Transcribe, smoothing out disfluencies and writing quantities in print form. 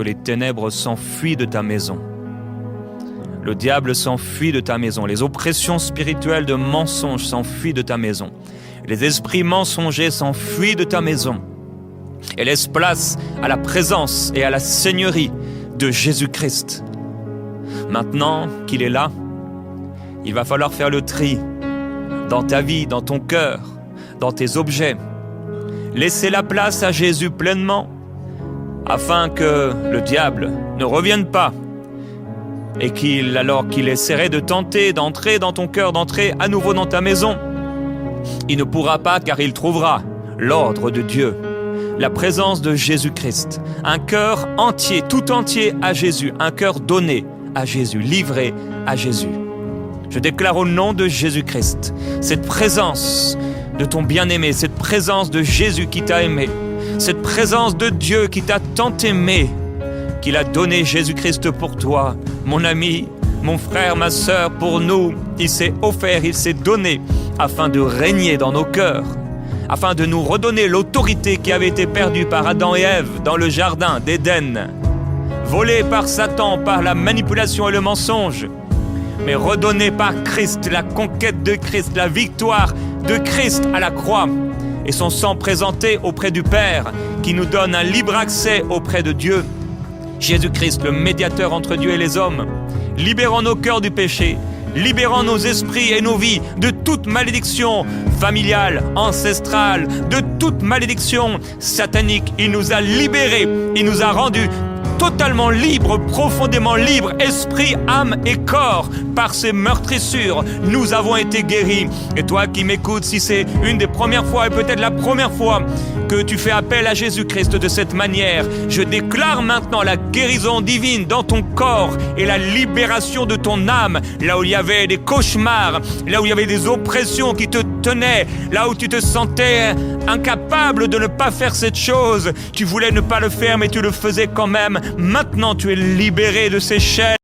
que les ténèbres s'enfuient de ta maison. Le diable s'enfuit de ta maison. Les oppressions spirituelles de mensonges s'enfuient de ta maison. Les esprits mensongers s'enfuient de ta maison. Et laisse place à la présence et à la seigneurie de Jésus-Christ. Maintenant qu'il est là, il va falloir faire le tri dans ta vie, dans ton cœur, dans tes objets. Laissez la place à Jésus pleinement, afin que le diable ne revienne pas et alors qu'il essaierait de tenter d'entrer dans ton cœur, d'entrer à nouveau dans ta maison, il ne pourra pas, car il trouvera l'ordre de Dieu, la présence de Jésus-Christ, un cœur entier, tout entier à Jésus, un cœur donné à Jésus, livré à Jésus. Je déclare au nom de Jésus-Christ cette présence de ton bien-aimé, cette présence de Jésus qui t'a aimé, cette présence de Dieu qui t'a tant aimé, qu'il a donné Jésus-Christ pour toi, mon ami, mon frère, ma sœur, pour nous. Il s'est offert, il s'est donné afin de régner dans nos cœurs, afin de nous redonner l'autorité qui avait été perdue par Adam et Ève dans le jardin d'Éden, volée par Satan, par la manipulation et le mensonge, mais redonnée par Christ, la conquête de Christ, la victoire de Christ à la croix, et son sang présenté auprès du Père, qui nous donne un libre accès auprès de Dieu. Jésus-Christ, le médiateur entre Dieu et les hommes, libérant nos cœurs du péché, libérant nos esprits et nos vies de toute malédiction familiale, ancestrale, de toute malédiction satanique. Il nous a libérés, il nous a rendus totalement libres, profondément libres, esprit, âme et corps. Par ces meurtrissures, nous avons été guéris. Et toi qui m'écoutes, si c'est une des premières fois et peut-être la première fois que tu fais appel à Jésus-Christ de cette manière, je déclare maintenant la guérison divine dans ton corps et la libération de ton âme, là où il y avait des cauchemars, là où il y avait des oppressions qui te tenaient, là où tu te sentais incapable de ne pas faire cette chose. Tu voulais ne pas le faire, mais tu le faisais quand même. Maintenant, tu es libéré de ces chaînes.